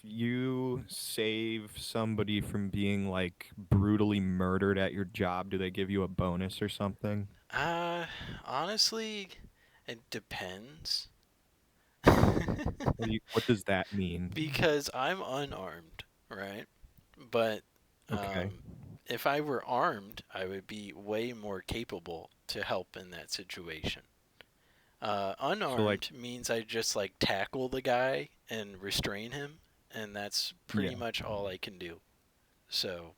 you save somebody from being like brutally murdered at your job, do they give you a bonus or something? Uh, Honestly, it depends. What does that mean? Because I'm unarmed, right? But Okay. um, if I were armed, I would be way more capable to help in that situation. So like Unarmed means I just like tackle the guy and restrain him, and that's pretty yeah. much all I can do. So,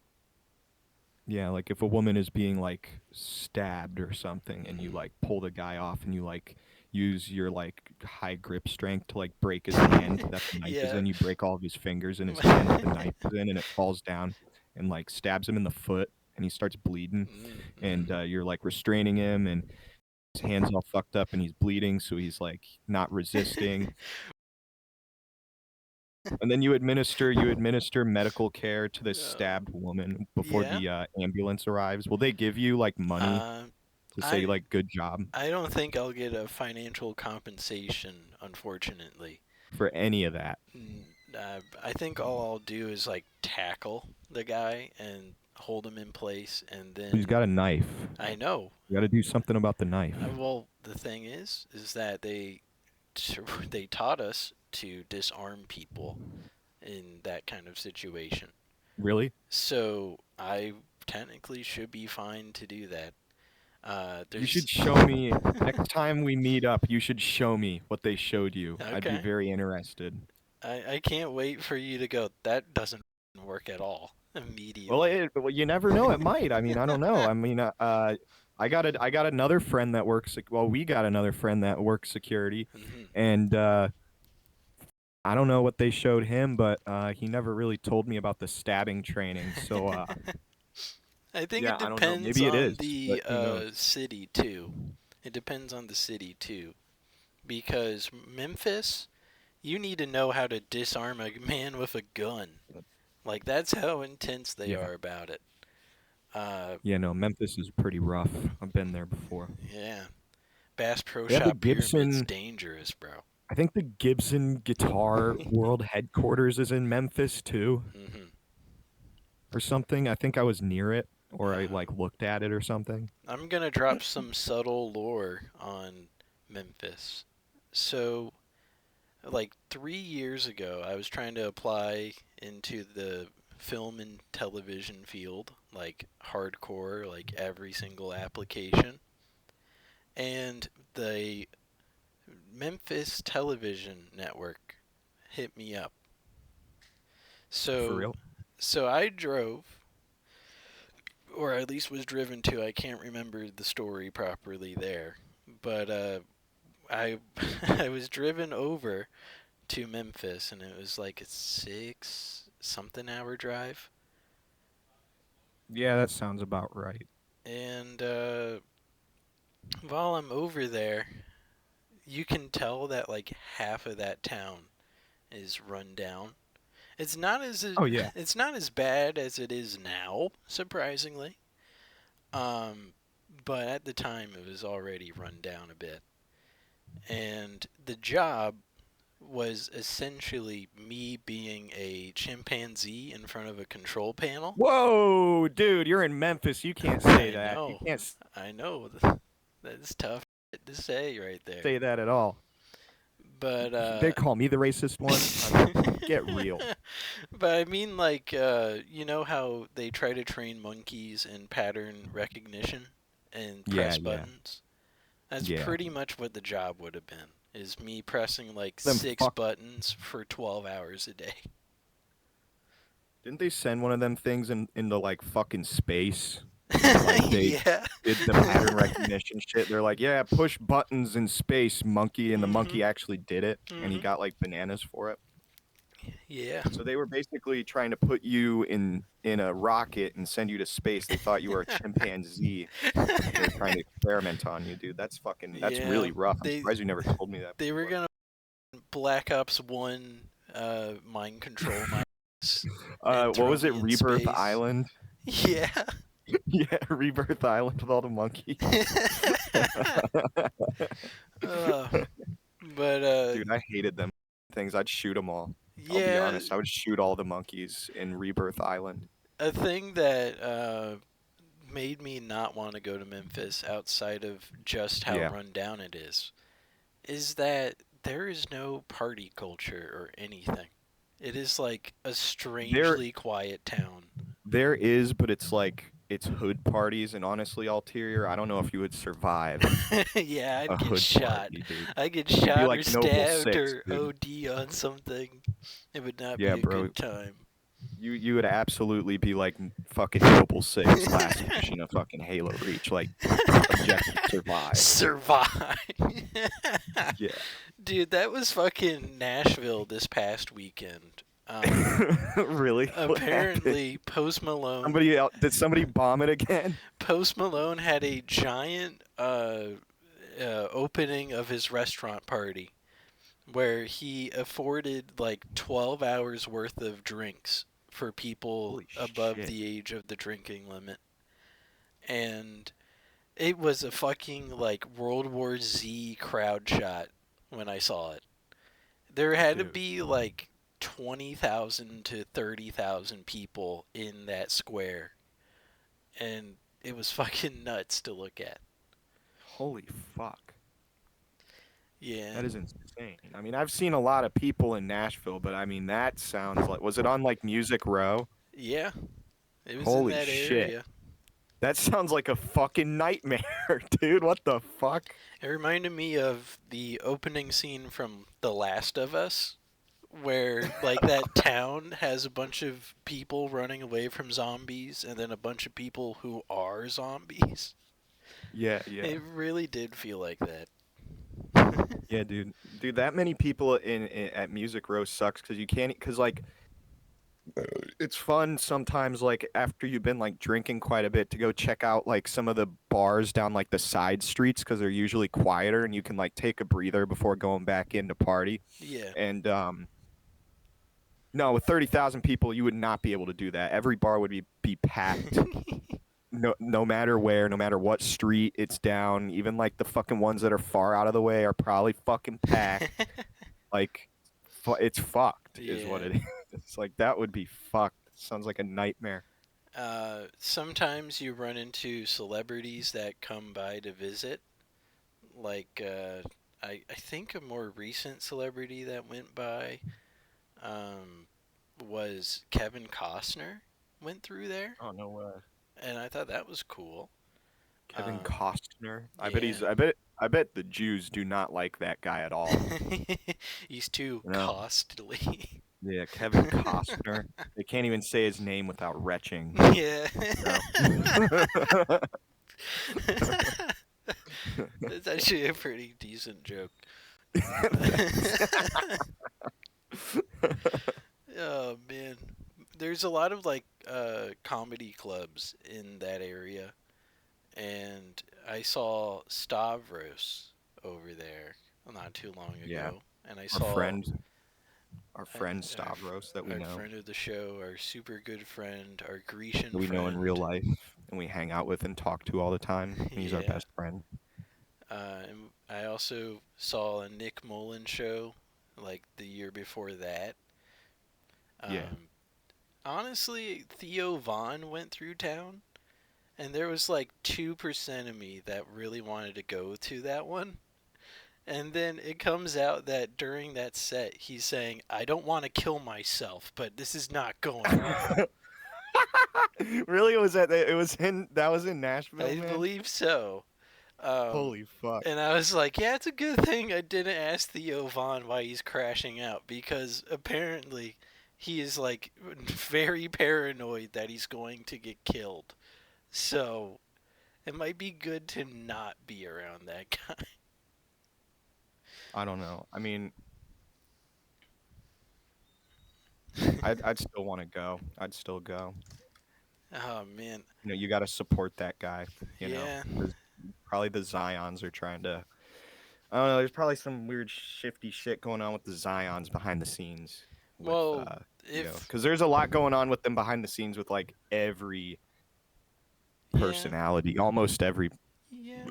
Yeah, like if a woman is being like stabbed or something and you mhm. like pull the guy off and you like use your like high grip strength to like break his hand that the knife is Yeah. in, you break all of his fingers in his hand that the knife is in and it falls down and like stabs him in the foot and he starts bleeding and Mm-hmm. you're like restraining him and his hand's all fucked up and he's bleeding so he's like not resisting and then you administer medical care to this Oh, stabbed woman before yeah. the ambulance arrives. Will they give you like money Uh, to say I like good job I don't think I'll get a financial compensation, unfortunately. for any of that? I think all I'll do is like tackle the guy and hold him in place, and He's then got a knife. I know. You got to do something about the knife. Well, the thing is that they taught us to disarm people in that kind of situation. Really? So I technically should be fine to do that. You There's should show me next time we meet up. You should show me what they showed you. I'd be okay. very interested. I can't wait for you to go. That doesn't work at all Well, immediately. you never know. It might. I mean, I don't know. I mean, I got another friend that works. Well, we got another friend that works security, Mhm. and I don't know what they showed him, but he never really told me about the stabbing training. So, I think yeah, it I don't know. depends Maybe it on is, but the who knows? city too. It depends on the city too, because Memphis, you need to know how to disarm a man with a gun. Like that's how intense they Yeah, are about it. Uh, yeah. No, Memphis is pretty rough. I've been there before. yeah, Bass Pro They have the Shop Pyramid's Gibson. dangerous, bro. I think the Gibson Guitar World headquarters is in Memphis too, Hmm. or something. I think I was near it, or I uh, like looked at it or something. I'm gonna drop some subtle lore on Memphis. So, like 3 years ago, I was trying to apply into the film and television field, like hardcore, like every single application. And the Memphis Television Network hit me up. For So, real? so I drove, or at least was driven to. I can't remember the story properly there, but I I was driven over to Memphis, and it was like a 6 something hour drive. Yeah, that sounds about right. And while I'm over there, you can tell that like half of that town is run down. It's not as Oh yeah. it's not as bad as it is now, surprisingly. Um, but at the time, it was already run down a bit. And the job was essentially me being a chimpanzee in front of a control panel. Whoa, dude, you're in Memphis. You can't say I that. You know, can't I know. That's tough to say right there. say that at all. But They call me the racist one. I mean, get real. but I mean, like, you know how they try to train monkeys in pattern recognition and Yeah, press yeah, buttons? That's yeah. pretty much what the job would have been. Is me pressing like Them six fuck. buttons for 12 hours a day. Didn't they send one of them things into like fucking space? And like they Yeah. did the pattern recognition shit. They're like, yeah, push buttons in space, monkey, and the Mhm. monkey actually did it, and he Mhm. got like bananas for it. Yeah. So they were basically trying to put you in a rocket and send you to space. They thought you were a chimpanzee. They were trying to experiment on you, dude. That's Yeah. really rough. I'm They surprised you never told me that they were before. gonna Black Ops 1 mind control my ass and What throw was it? me in Rebirth space. Island? Yeah. Yeah, Rebirth Island with all the monkeys. uh, but Dude, I hated them things, I'd shoot them all. I'll be Yeah, honest. I would shoot all the monkeys in Rebirth Island. a thing that made me not want to go to Memphis outside of just how Yeah. run down it is that there is no party culture or anything. It is like a There strangely quiet town. there is, but it's like it's hood parties, and honestly, Ulterior, I don't know if you would survive Yeah, a I'd get hood shot. party, dude. I'd get You'd be shot like or Noble stabbed Six, or dude. OD on something. It would not Yeah, be a bro. good time. You would absolutely be like fucking Noble Six last mission of fucking Halo Reach. Like objective survive. Survive. Yeah. Dude, that was fucking Nashville this past weekend. Um, Really? What happened? apparently, Post Malone. Somebody else, did somebody bomb it again? Post Malone had a giant opening of his restaurant party where he afforded like 12 hours worth of drinks for people Holy above shit. the age of the drinking limit. And it was a fucking like World War Z crowd shot when I saw it. There had to Dude. be like 20,000 to 30,000 people in that square. And it was fucking nuts to look at. Holy fuck. Yeah. That is insane. I mean, I've seen a lot of people in Nashville, but I mean, that sounds like, was it on like Music Row? Yeah. It was in Holy that shit. area. That sounds like a fucking nightmare, dude. What the fuck? It reminded me of the opening scene from The Last of Us, where like that town has a bunch of people running away from zombies and then a bunch of people who are zombies. Yeah, yeah. It really did feel like that. Yeah, dude. Dude, that many people in at Music Row sucks because you can't, because like it's fun sometimes like after you've been like drinking quite a bit to go check out like some of the bars down like the side streets because they're usually quieter and you can like take a breather before going back in to party. Yeah. And no, with 30,000 people you would not be able to do that. Every bar would be packed. No matter where, no matter what street it's down, even like the fucking ones that are far out of the way are probably fucking packed. Like it's fucked is what Yeah. it is. It's like that would be fucked. Sounds like a nightmare. Sometimes you run into celebrities that come by to visit. Like, I think a more recent celebrity that went by um, was Kevin Costner went through there, Oh no way. and I thought that was cool. Kevin Costner. Yeah. I bet the Jews do not like that guy at all. He's too No. costly. Yeah, Kevin Costner. They can't even say his name without retching. Yeah. No. That's actually a pretty decent joke. Oh man, there's a lot of like comedy clubs in that area, and I saw Stavros over there not too long Yeah, ago, and I our saw friend, our uh, friend our, Stavros that we our know, friend of the show, our super good friend, our that Grecian we know in real friend. life, and we hang out with and talk to all the time. And he's our Yeah. best friend. And I also saw a Nick Mullen show like the year before that. Yeah. Um, honestly, Theo Vaughn went through town, and there was like 2% of me that really wanted to go to that one. And then it comes out that during that set, he's saying, I don't want to kill myself, but this is not going well. Really? That was in Nashville, I man? believe so. Um, Holy fuck. and I was like, yeah, it's a good thing I didn't ask Theo Vaughn why he's crashing out, because apparently he is like very paranoid that he's going to get killed. So it might be good to not be around that guy. I don't know. I mean, I'd still want to go. I'd still go. Oh man, You know, you got to support that guy, you know. yeah. 'Cause probably the Zions are trying to I don't know, there's probably some weird shifty shit going on with the Zions behind the scenes with Well, you know, if cuz there's a lot going on with them behind the scenes with like every yeah, personality, almost every yeah.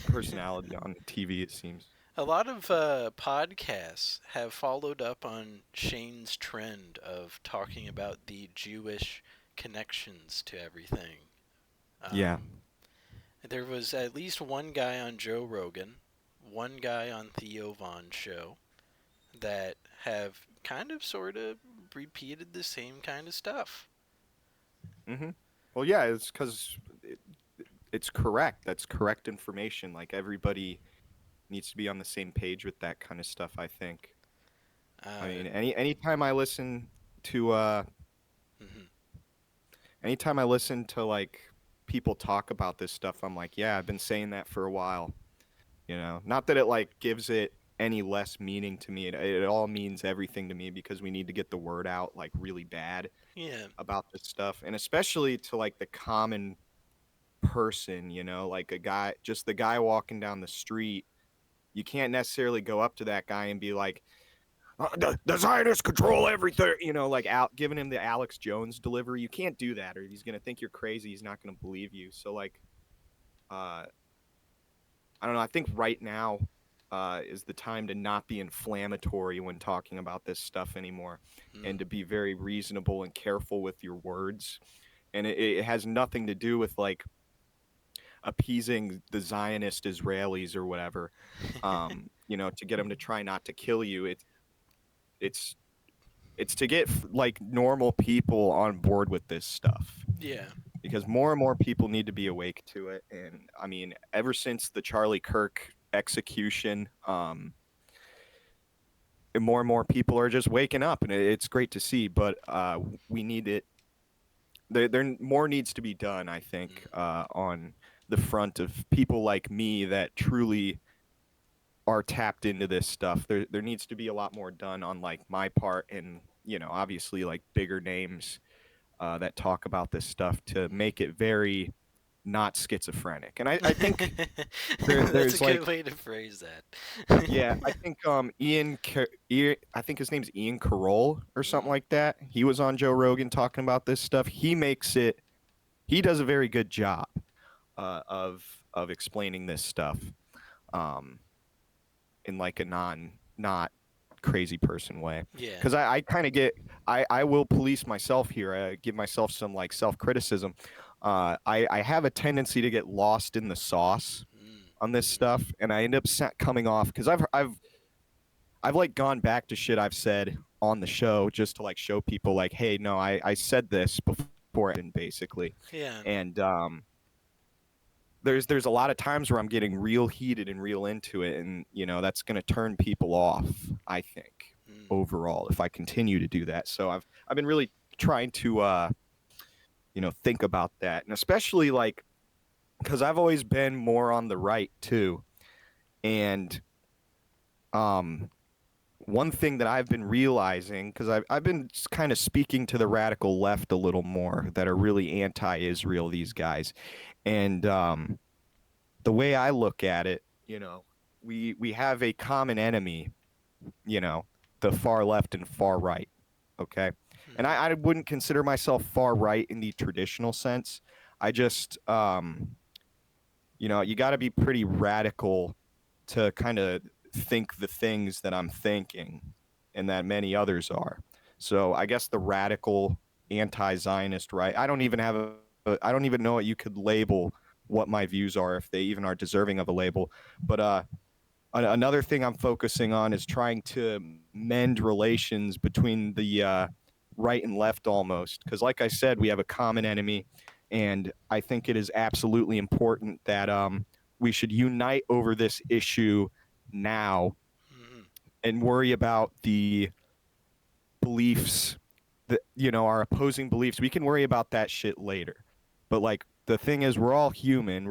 personality on TV it seems. A lot of podcasts have followed up on Shane's trend of talking about the Jewish connections to everything. Yeah. Um, there was at least one guy on Joe Rogan, one guy on Theo Von's show that have kind of sort of repeated the same kind of stuff. Hmm. Well, yeah, it's because it's correct. That's correct information. Like everybody needs to be on the same page with that kind of stuff, I think. I Uh, mean, anytime I listen to mhm. anytime I listen to like people talk about this stuff, I'm like, yeah, I've been saying that for a while. Not that it like gives it any less meaning to me. It all means everything to me because we need to get the word out like really bad Yeah, about this stuff, and especially to like the common person, like a guy, just the guy walking down the street. You can't necessarily go up to that guy and be like, the Zionists control everything, like out giving him the Alex Jones delivery. You can't do that, or he's gonna think you're crazy. He's not gonna believe you. So like, uh, I don't know. I think right now is the time to not be inflammatory when talking about this stuff anymore, mm. and to be very reasonable and careful with your words. And it has nothing to do with like appeasing the Zionist Israelis or whatever, to get them to try not to kill you. It's it's to get like normal people on board with this stuff Yeah, because more and more people need to be awake to it. And I mean, ever since the Charlie Kirk execution, more and more people are just waking up, and it's great to see. But we need it. There more needs to be done, I think, mm. on the front of people like me that truly are tapped into this stuff. There needs to be a lot more done on like my part, and obviously like bigger names that talk about this stuff to Mm. make it very not schizophrenic. And I think That's a there's good like, way to phrase that. yeah, I think I think his name's Ian Carroll or something Mm. like that. He was on Joe Rogan talking about this stuff. He does a very good job of explaining this stuff. Um, in like a not crazy person way, Yeah. because I kind of get, I will police myself here. I give myself some like self-criticism. I have a tendency to get lost in the sauce Mm. on this Mm. stuff, and I end up coming off because I've like gone back to shit I've said on the show just to like show people like, hey, no, I said this before, and basically. Yeah. And there's a lot of times where I'm getting real heated and real into it, and that's going to turn people off, I think, Mm. overall if I continue to do that. So I've been really trying to think about that, and especially like because I've always been more on the right too, and um one thing that I've been realizing, because I've been kind of speaking to the radical left a little more, that are really anti-Israel, these guys, and the way I look at it, we have a common enemy, you know, the far left and far right. Okay. And Mm. I wouldn't consider myself far right in the traditional sense. I just, you got to be pretty radical to kind of think the things that I'm thinking and that many others are. So I guess the radical anti-Zionist right. I don't even know what you could label what my views are, if they even are deserving of a label. But another thing I'm focusing on is trying to mend relations between the right and left almost. Because, like I said, we have a common enemy. And I think it is absolutely important that we should unite over this issue now Mm. and worry about the beliefs that, our opposing beliefs. We can worry about that shit later. But, like, the thing is, we're all human,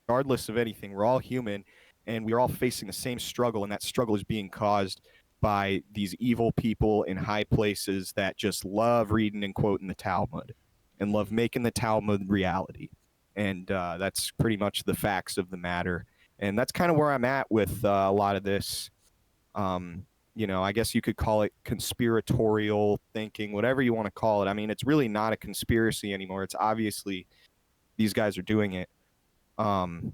regardless of anything. We're all human, and we're all facing the same struggle, and that struggle is being caused by these evil people in high places that just love reading and quoting the Talmud and love Mm. making the Talmud reality. And that's pretty much the facts of the matter. And that's kind of where I'm at with a lot of this. I guess you could call it conspiratorial thinking, whatever you want to call it. I mean, it's really not a conspiracy anymore. It's obviously these guys are doing it. Um,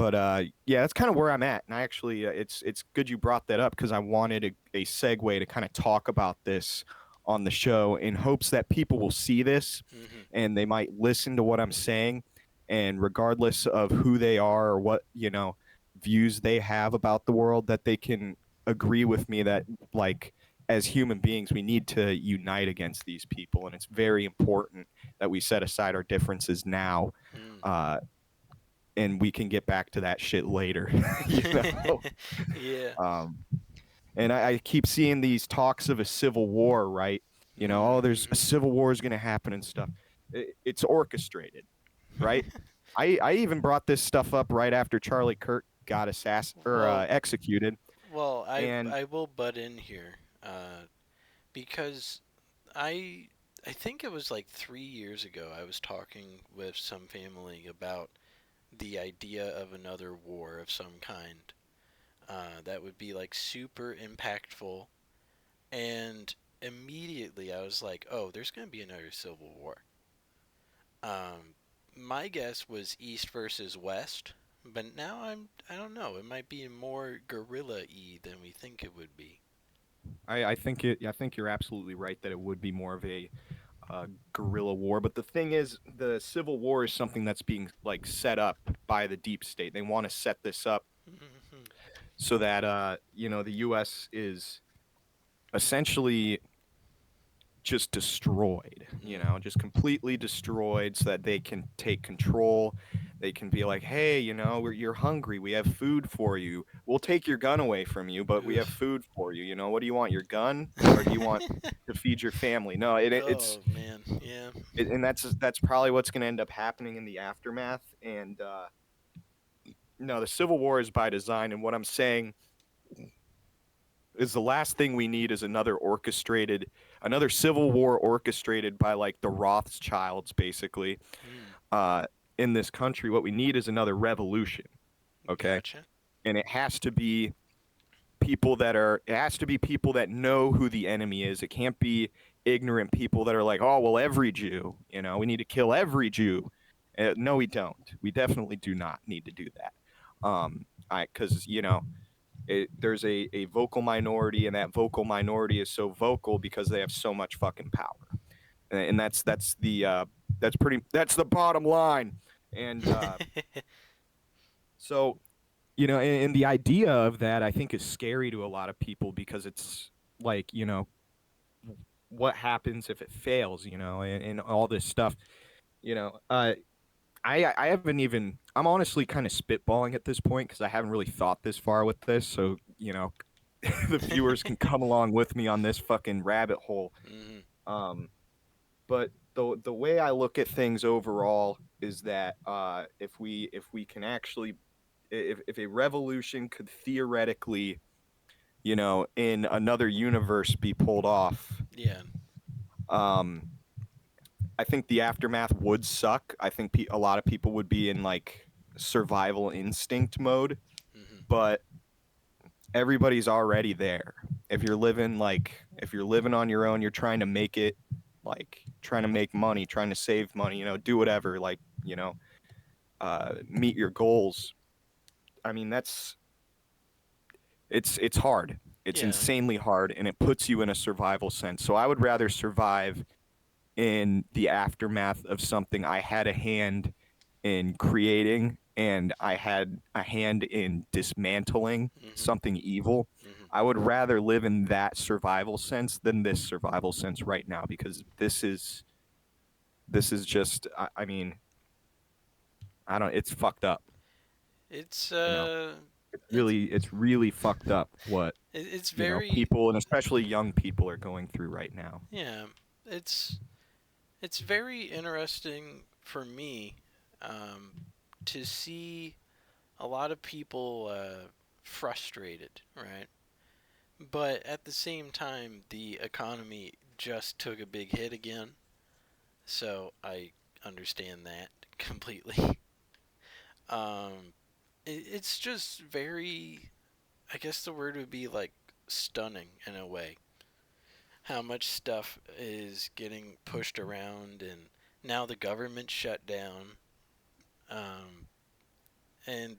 But yeah, that's kind of where I'm at. And I actually, it's good you brought that up because I wanted a segue to kind of talk about this on the show in hopes that people will see this Hmm. and they might listen to what I'm saying. And regardless of who they are or what, views they have about the world, that they can agree with me that, like, as human beings, we need to unite against these people. And it's very important that we set aside our differences now. Mm. Uh, and we can get back to that shit later, you know. Yeah. Um, and I keep seeing these talks of a civil war, right? Oh, there's a Hmm. civil war is going to happen and stuff. It's orchestrated, right? I even brought this stuff up right after Charlie Kirk got Well, executed, well, I and I will butt in here, because I I think it was like 3 years ago. I was talking with some family about the idea of another war of some kind, that would be like super impactful, and immediately I was like, oh, there's gonna be another civil war. My guess was East versus West, but now I don't know. It might be more guerrilla-y than we think it would be. I think you're absolutely right that it would be more of a guerrilla war. But the thing is, the civil war is something that's being like set up by the deep state. They want to set this up Hmm. so that the U.S. is essentially just destroyed, Mm. just completely destroyed so that they can take control. They can be like, hey, you're hungry. We have food for you. We'll take your gun away from you, but we have Oof. food for you. What do you want? Your gun? Or do you want to feed your family? No, Oh man, yeah. and that's probably what's going to end up happening in the aftermath. And no, the Civil War is by design. And what I'm saying is the last thing we need is another civil war orchestrated by like the Rothschilds, basically, Mm. uh, in this country. What we need is another revolution, okay? Gotcha. And it has to be people that know who the enemy is. It can't be ignorant people that are like, oh, well, every Jew, we need to kill every Jew. No, we don't. We definitely do not need to do that. Because there's a vocal minority, and that vocal minority is so vocal because they have so much fucking power, and that's the bottom line. And so and the idea of that I think is scary to a lot of people because it's like what happens if it fails, and all this stuff, you know. I haven't even. I'm honestly kind of spitballing at this point because I haven't really thought this far with this. So the viewers can come along with me on this fucking rabbit hole. Hmm. Um, but the way I look at things overall is that if we can actually if a revolution could theoretically in another universe be pulled off, Yeah. um, I think the aftermath would suck. I think a lot of people would be in like survival instinct mode, Hmm. but everybody's already there. If you're living on your own, you're trying to make it, like trying to make money, trying to save money, do whatever, like, meet your goals. I mean, it's hard. It's Yeah. insanely hard and it puts you in a survival sense. So I would rather survive in the aftermath of something I had a hand in creating and I had a hand in dismantling Hmm. something evil. Hmm. I would rather live in that survival sense than this survival sense right now because this is just I mean, I don't it's fucked up, It's you know. it's It's really fucked up what, it's very, people and especially young people are going through right now. yeah. It's it's very interesting for me, um, to see a lot of people frustrated, right? But at the same time, the economy just took a big hit again, so I understand that completely. It's just very, I guess the word would be like stunning in a way. How much stuff is getting pushed around, and now the government shut down. Um, and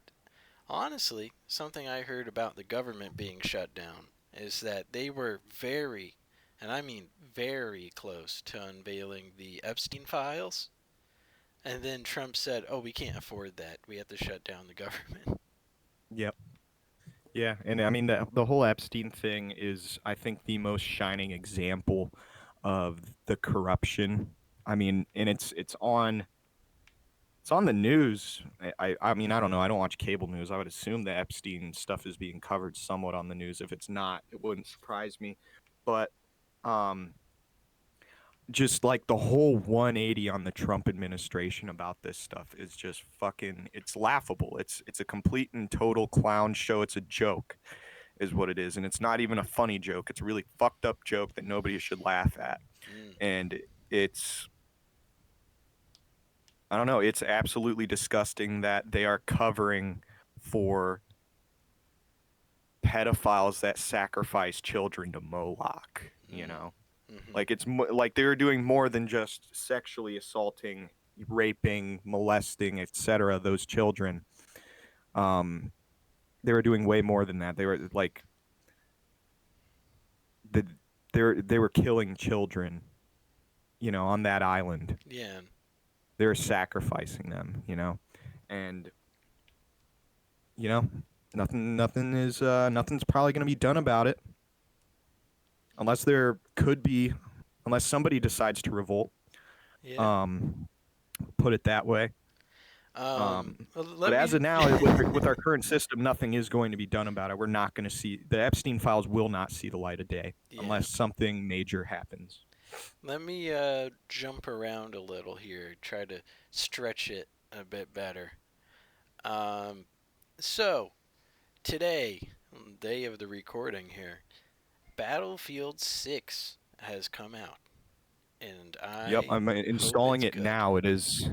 Honestly, something I heard about the government being shut down is that they were very, and I mean very close to unveiling the Epstein files. And then Trump said, "Oh, we can't afford that. We have to shut down the government." Yep. Yeah, and I mean the whole Epstein thing is, I think, the most shining example of the corruption. I mean, and it's on the news. I mean, I don't know. I don't watch cable news. I would assume the Epstein stuff is being covered somewhat on the news. If it's not, it wouldn't surprise me. But um just like the whole 180 on the Trump administration about this stuff is just fucking, it's laughable. It's a complete and total clown show. It's a joke is what it is, and it's not even a funny joke. It's a really fucked up joke that nobody should laugh at. Mm, And it's, I don't know, it's absolutely disgusting that they are covering for pedophiles that sacrifice children to Moloch, you mm, know? mm-hmm. Like like they're doing more than just sexually assaulting, raping, molesting, etc. those children. Um, they were doing way more than that. They were like the they were killing children, on that island. Yeah, They were sacrificing them, and you know, nothing's probably going to be done about it unless there could be, unless somebody decides to revolt. yeah. Um, put it that way. But Let as me. of now, with our current system, nothing is going to be done about it. We're not going to see the Epstein files will not see the light of day Yeah. unless something major happens. Let me jump around a little here, try to stretch it a bit better. Um, so, today, day of the recording here, Battlefield 6 has come out, and Yep, I I'm hope installing it's it good. now. It is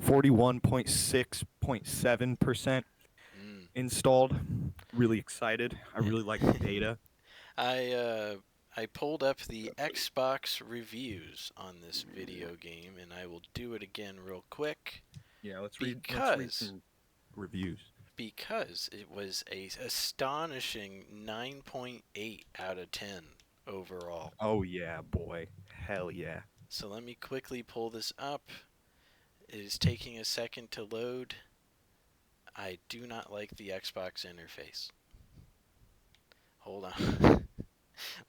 41.6.7% Mm. installed. Really excited. I really like the beta. I I pulled up the Xbox reviews on this video game, and I will do it again real quick Yeah, let's read because some reviews. it was a astonishing 9.8 out of 10 overall. Oh yeah, boy. Hell yeah. So let me quickly pull this up. It is taking a second to load. I do not like the Xbox interface. Hold on.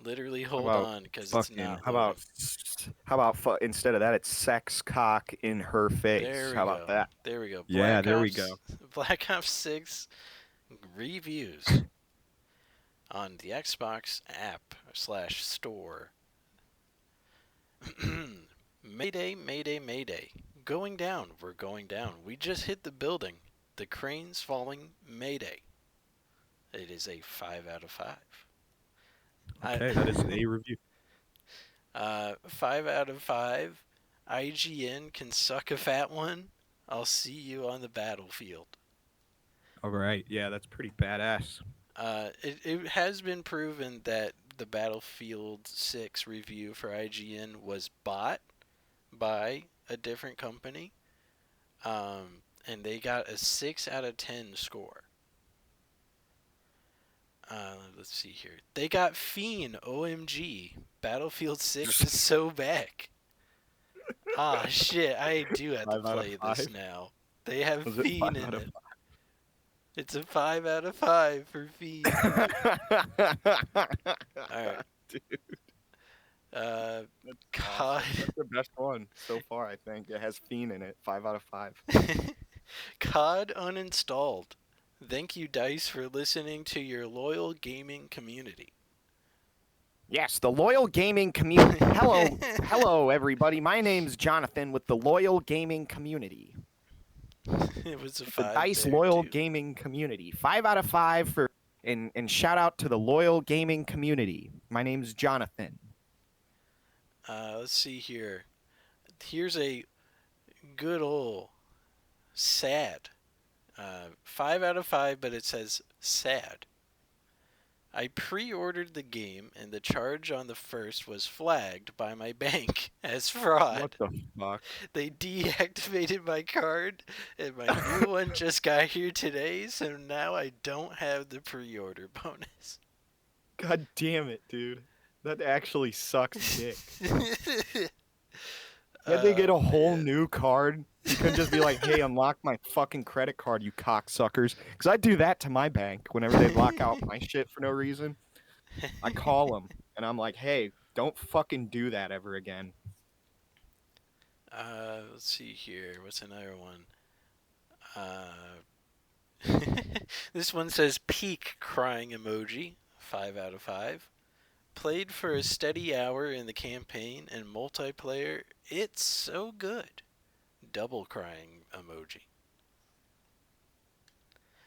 Literally How hold about on because it's fucking not loading. instead of that it's sex cock in her face. There we How about go. that? There we go. Yeah, there we go. Black Ops 6 reviews on the Xbox app slash store. Mayday, mayday, mayday. Going down. We're going down. We just hit the building. The crane's falling. Mayday. It is a 5 out of 5. I Okay, that is a review. 5 out of 5. IGN can suck a fat one. I'll see you on the battlefield. All right. Yeah, that's pretty badass. It has been proven that the Battlefield 6 review for IGN was bought by a different company, and they got a 6 out of 10 score. Let's see here. They got Fiend, OMG. Battlefield 6 is so back. Ah, shit, I do have to 5 out of play this 5. now. They have Was it Fiend 5 in out of it. It's a 5 out of 5 for Fiend. 5? Alright. Dude, Uh, that's COD. awesome. That's the best one so far, I think. It has Fiend in it. 5 out of 5. COD uninstalled. Thank you, DICE, for listening to your loyal gaming community. Yes, the Loyal Gaming Community. Hello, everybody. My name's Jonathan with the Loyal Gaming Community. It was a The 5 Dice there, Loyal too. Gaming Community. 5 out of 5 for and shout out to the Loyal Gaming Community. My name's Jonathan. Let's see here. Here's a good old sad. 5 out of 5, but it says sad. I pre-ordered the game, and the charge on the first was flagged by my bank as What fraud. the fuck? They deactivated my card, and my new one just got here today, so now I don't have the pre-order bonus. God damn it, dude. That actually sucks dick. You had to get a whole Man. new card. You couldn't just be like, "Hey, unlock my fucking credit card, you cocksuckers." Because I do that to my bank whenever they lock out my shit for no reason. I call them and I'm like, "Hey, don't fucking do that ever again." Let's see here. What's another one? This one says peak crying emoji, 5 out of 5. Played for a steady hour in the campaign and multiplayer. It's so good. Double crying emoji.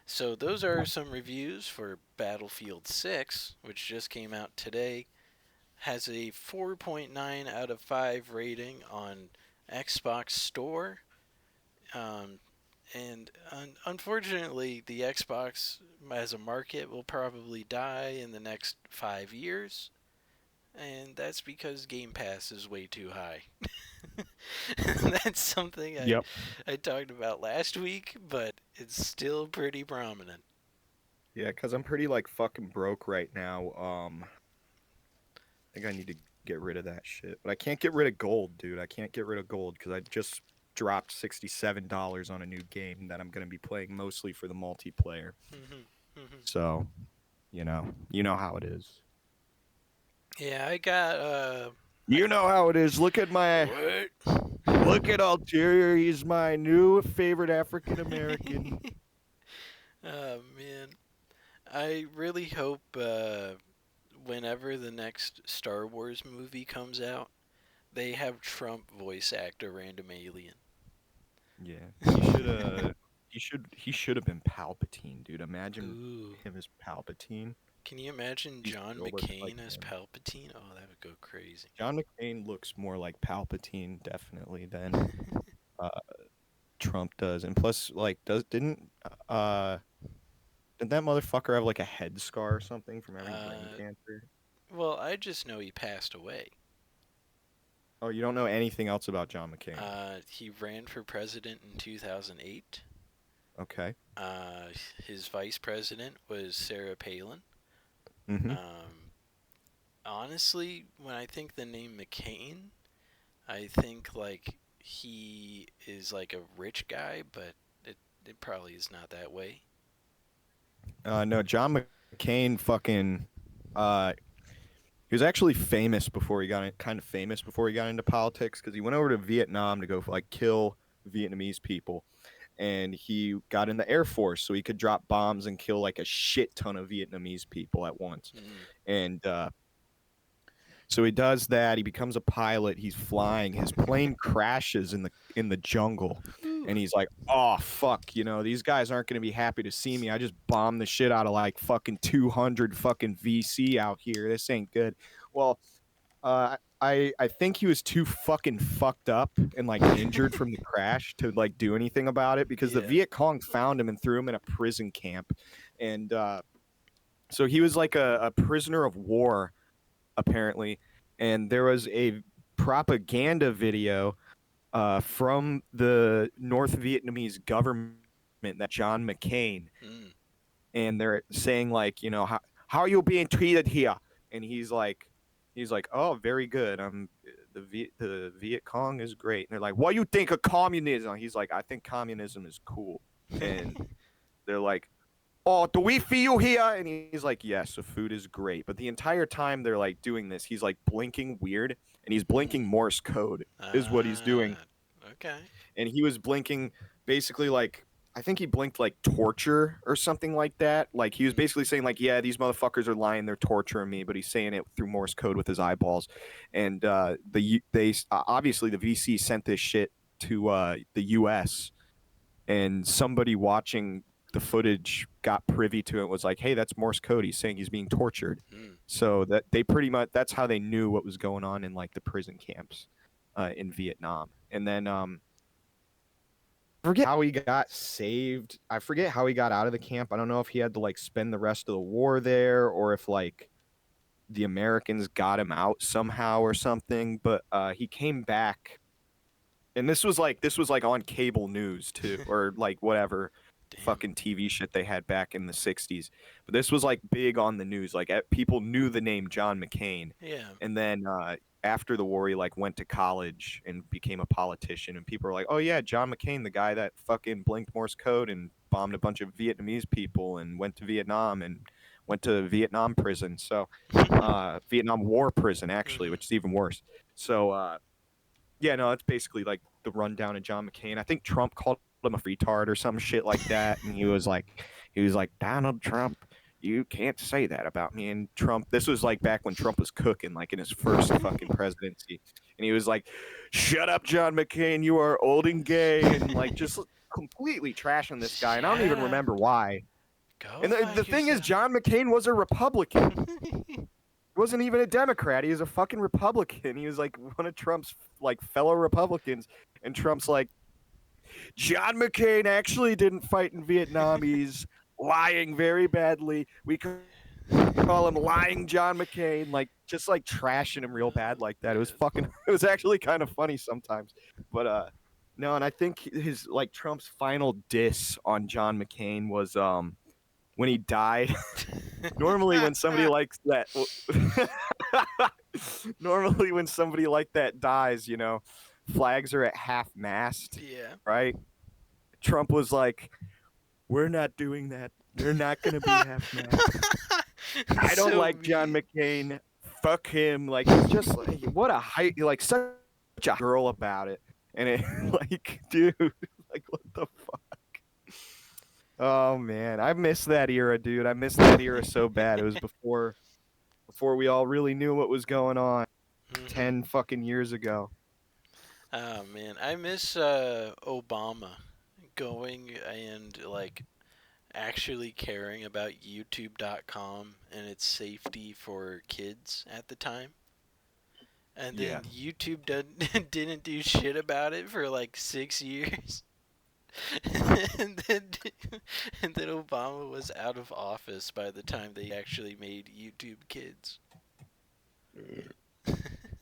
So those are some reviews for Battlefield 6, which just came out today. Has a 4.9 out of 5 rating on Xbox Store. And unfortunately, the Xbox as a market will probably die in the next 5 years. And that's because Game Pass is way too high. That's something Yep. I talked about last week, but it's still pretty prominent. Yeah, because I'm pretty like fucking broke right now. I think I need to get rid of that shit, but I can't get rid of gold, dude. I can't get rid of gold because I just dropped $67 on a new game that I'm gonna be playing mostly for the multiplayer. So, you know how it is. Yeah, I got You know how it is. what? Look at Ulterior. He's my new favorite African American. Oh man, I really hope whenever the next Star Wars movie comes out, they have Trump voice act a random alien. Yeah, he should have been Palpatine, dude. Imagine Ooh, him as Palpatine. can you imagine He John still looks like McCain as him. Palpatine? Oh, that would go crazy. John McCain looks more like Palpatine, definitely, than uh, Trump does. And plus, like, uh didn't that motherfucker have like a head scar or something from having brain uh, cancer? well, I just know he passed away. Oh, you don't know anything else about John McCain? He ran for president in 2008. Okay. Uh, his vice president was Sarah Palin. Mm-hmm. Um, Honestly, when I think the name McCain, I think like he is like a rich guy, but it probably is not that way. No, John McCain fucking uh he was actually famous before he got kind of famous before he got into politics because he went over to Vietnam to go like kill Vietnamese people, and he got in the Air Force so he could drop bombs and kill like a shit ton of Vietnamese people at once. Mm. And so he does that. He becomes a pilot. He's flying. His plane crashes in the jungle, Ooh. and he's like, "Oh fuck, these guys aren't gonna be happy to see me. I just bombed the shit out of like fucking 200 fucking VC out here. This ain't good." Well, I think he was too fucking fucked up and like injured from the crash to like do anything about it because the Yeah. Viet Cong found him and threw him in a prison camp, and so he was like a prisoner of war apparently, and there was a propaganda video from the North Vietnamese government that John McCain, Mm. and they're saying like, how are you being treated here? And he's like, oh, very good. The Viet Cong is great. And they're like, what do you think of communism? He's like, I think communism is cool. And they're like, oh, do we feel here? And he's like, yes, the food is great. But the entire time they're like doing this, he's like blinking weird, and he's blinking Mm. Morse code is what he's doing. Okay. And he was blinking basically like, I think he blinked like torture or something like that. Like he was Mm. basically saying like, yeah, these motherfuckers are lying, they're torturing me, but he's saying it through Morse code with his eyeballs. And obviously the VC sent this shit to the U.S., and somebody watching the footage got privy to it, was like, hey, that's Morse code, he's saying he's being tortured. Mm. So that they pretty much, that's how they knew what was going on in like the prison camps in Vietnam. And then forget how he got saved. I forget how he got out of the camp. I don't know if he had to like spend the rest of the war there or if like the Americans got him out somehow or something. But he came back, and this was like on cable news too, or like whatever Damn. fucking TV shit they had back in the '60s. But this was like big on the news. Like people knew the name John McCain, Yeah. and then after the war, he like went to college and became a politician. And people were like, "Oh yeah, John McCain, the guy that fucking blinked Morse code and bombed a bunch of Vietnamese people and went to Vietnam and went to Vietnam prison." So, Vietnam War prison actually, Mhm. which is even worse. So, yeah, no, it's basically like the rundown of John McCain. I think Trump called him a retard or some shit like that, and he was like, Donald Trump, you can't say that about me. And Trump, this was like back when Trump was cooking, like in his first fucking presidency, and he was like, "Shut up, John McCain, you are old and gay," and like just completely trashing this guy. And I don't Shut even up. remember why. Go And the fuck thing is, yourself. John McCain was a Republican. He wasn't even a Democrat. He was a fucking Republican. He was like one of Trump's like fellow Republicans. And Trump's like, John McCain actually didn't fight in Vietnam. He's lying very badly. We call him lying John McCain. Like just like trashing him real bad like that. It was fucking. It was actually kind of funny sometimes. But no, and I think his like Trump's final diss on John McCain was when he died. Normally, when somebody likes that, normally when somebody like that dies, flags are at half mast, Yeah. right? Trump was like, "We're not doing that. They're not gonna be half mast. I don't So like John mean. McCain. Fuck him." Like he's just like what a height, like such a girl about it, and it like, dude, like what the fuck? Oh man, I miss that era, dude. I miss that era so bad. It was before we all really knew what was going on Mhm. 10 fucking years ago. Oh man, I miss Obama going and like actually caring about YouTube.com and its safety for kids at the time. And Yeah. then YouTube didn't do shit about it for like 6 years. and then and then Obama was out of office by the time they actually made YouTube Kids.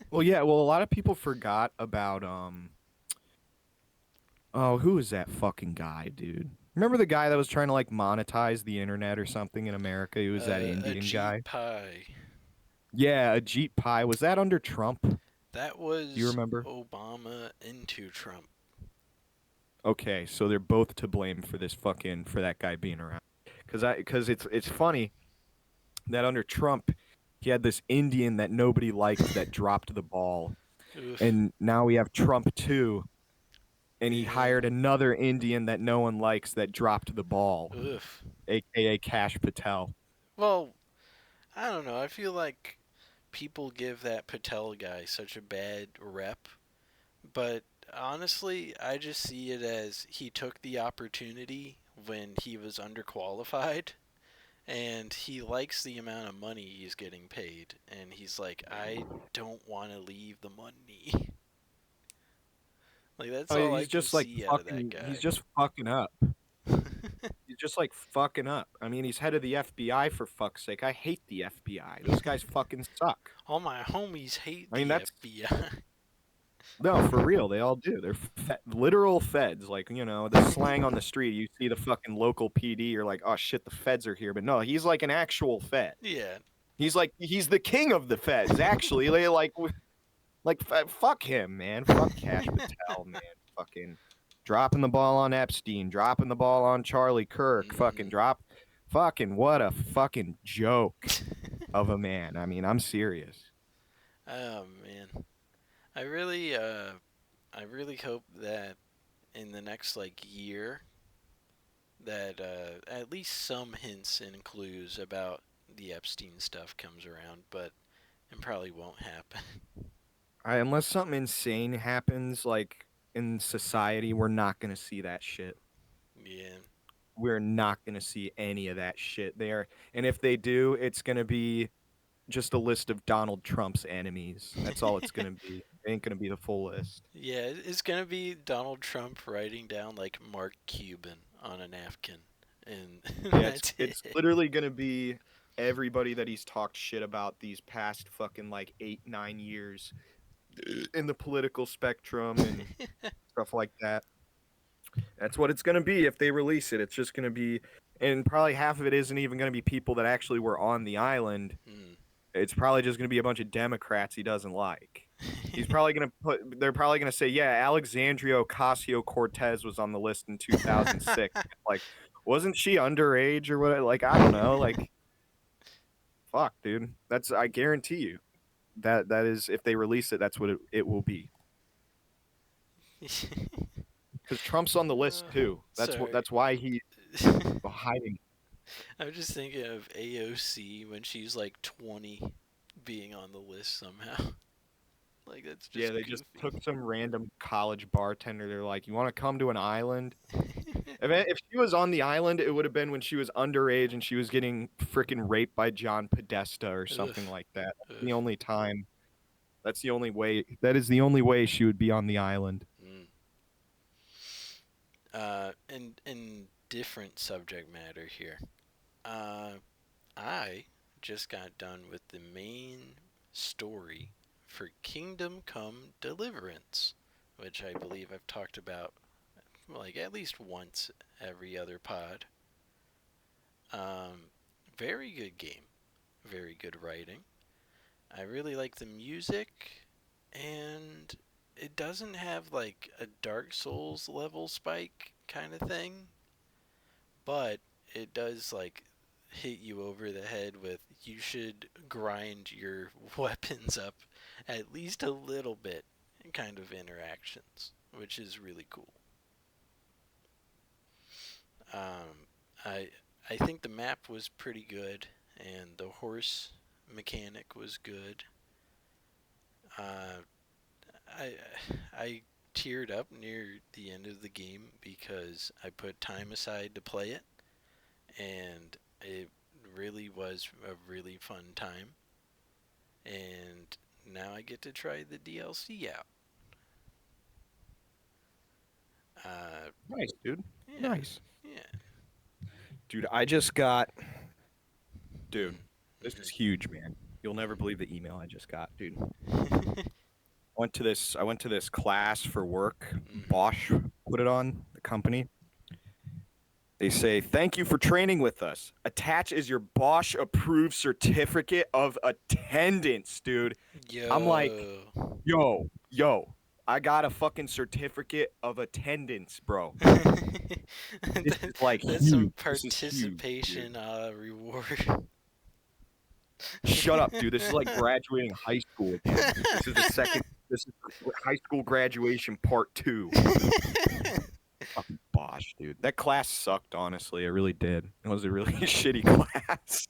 Well, yeah, well a lot of people forgot about oh, who is that fucking guy, dude? Remember the guy that was trying to like monetize the internet or something in America? He was that A Indian Jeep guy. Pie. Yeah, Ajit Pai. Was that under Trump? Do That you was remember? Obama into Trump. Okay, so they're both to blame for this fucking for that guy being around. Cuz it's funny that under Trump he had this Indian that nobody liked that dropped the ball. Oof. And now we have Trump too, and he Yeah. hired another Indian that no one likes that dropped the ball, Oof. aka Cash Patel. Well, I don't know. I feel like people give that Patel guy such a bad rep, but honestly, I just see it as he took the opportunity when he was underqualified and he likes the amount of money he's getting paid and he's like, I don't want to leave the money. Like that's Oh, all I can see out of that he's guy. just fucking up. He's just like fucking up. I mean, he's head of the FBI for fuck's sake. I hate the FBI. Those guys fucking suck. All my homies hate I mean, the that's FBI. no, for real. They all do. They're literal feds. Like, the slang on the street. You see the fucking local PD. You're like, oh shit, the feds are here. But no, he's like an actual fed. Yeah. He's the king of the feds. Actually, they like fuck him, man. Fuck Cash Patel, man. Fucking dropping the ball on Epstein. Dropping the ball on Charlie Kirk. Fucking Hmm. drop. Fucking what a fucking joke of a man. I mean, I'm serious. Oh man. I I really hope that in the next like year that at least some hints and clues about the Epstein stuff comes around, but it probably won't happen. Unless something insane happens, like in society, we're not gonna see that shit. Yeah. We're not gonna see any of that shit there. And if they do, it's gonna be just a list of Donald Trump's enemies. That's all it's gonna be. It ain't gonna be the full list. Yeah, it's gonna be Donald Trump writing down like Mark Cuban on a napkin, and Yeah, that's it's it. literally gonna be everybody that he's talked shit about these past fucking like 8, 9 years in the political spectrum and stuff like that. That's what it's gonna be if they release it. It's just gonna be, and probably half of it isn't even gonna be people that actually were on the island. Hmm. It's probably just gonna be a bunch of Democrats he doesn't like. He's probably gonna put. They're probably gonna say, "Yeah, Alexandria Ocasio Cortez was on the list in 2006." Like, wasn't she underage or what? Like, I don't know. Like, fuck, dude. That's I guarantee you that is if they release it, that's what it will be. Because Trump's on the list too. Sorry. That's why he's hiding. I'm just thinking of AOC when she's like 20 being on the list somehow. Like, that's Yeah, just they just goofy. took some random college bartender. They're like, "You want to come to an island?" If she was on the island, it would have been when she was underage and she was getting freaking raped by John Podesta or Ugh. something like that. That's Ugh. the only time. That's the only way. That is the only way she would be on the island. Mm. And different subject matter here. Uh, I just got done with the main story for Kingdom Come Deliverance, which I believe I've talked about like at least once every other pod. Um, very good game, very good writing. I really like the music, and it doesn't have like a Dark Souls level spike kind of thing, but it does like hit you over the head with you should grind your weapons up at least a little bit kind of interactions, which is really cool. Um, I I think the map was pretty good, and the horse mechanic was good. Uh, I I teared up near the end of the game because I put time aside to play it, and it really was a really fun time. And now I get to try the DLC out. Uh, Nice, dude. yeah, Nice, yeah. dude. I just got, dude. Mm, This is mhm, huge, man. You'll never mhm. believe the email I just got, dude. I went to this class for work. Mhm. Bosch put it on, the company. They say, "Thank you for training with us. Attach is your Bosch approved certificate of attendance, dude." I'm like, Yo. yo, I got a fucking certificate of attendance, bro. This is like That's some huge. This is huge, dude. participation reward. Shut up, dude. This is like graduating high school again. This is the second. This is high school graduation part two. Fucking Bosch, dude. That class sucked, honestly. It really did. It was a really shitty class.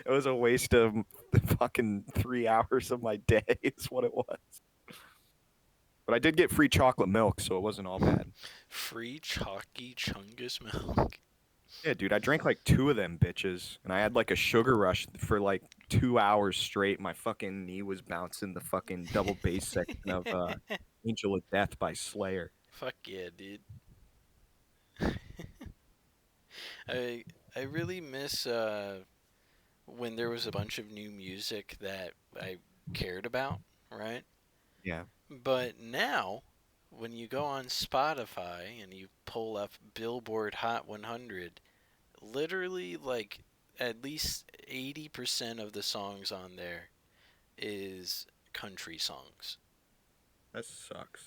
It was a waste of fucking 3 hours of my day, is what it was. But I did get free chocolate milk, so it wasn't all bad. Free chalky chungus milk. Yeah, dude, I drank like two of them bitches, and I had like a sugar rush for like 2 hours straight. My fucking knee was bouncing the fucking double bass section of Angel of Death by Slayer. Fuck yeah, dude. I I really miss when there was a bunch of new music that I cared about, right? Yeah. But now, when you go on Spotify and you pull up Billboard Hot 100, literally like at least 80% of the songs on there is country songs. That sucks.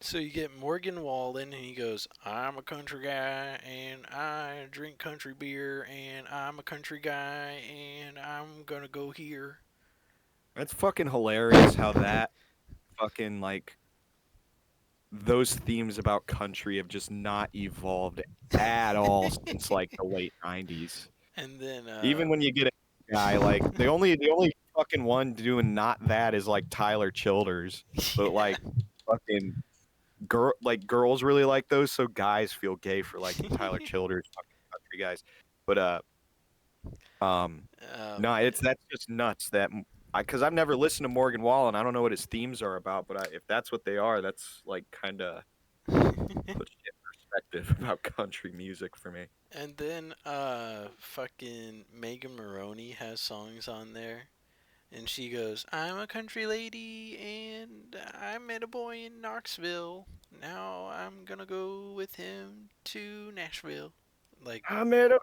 So you get Morgan Wallen, and he goes, "I'm a country guy, and I drink country beer, and I'm a country guy, and I'm gonna go here." That's fucking hilarious how that fucking like those themes about country have just not evolved at all since like the late 90s. And then, Even when you get a guy like the only fucking one doing not that is like Tyler Childers, but yeah. like fucking girls really like those, so guys feel gay for liking Tyler Childers, fucking country guys. But Oh no, man. that's just nuts that because I've never listened to Morgan Wallen. I don't know what his themes are about, but if that's what they are, that's like kind of puts it in perspective about country music for me. And then fucking Megan Maroney has songs on there. And she goes, I'm a country lady and I met a boy in Knoxville. Now I'm gonna go with him to Nashville. Like, I met a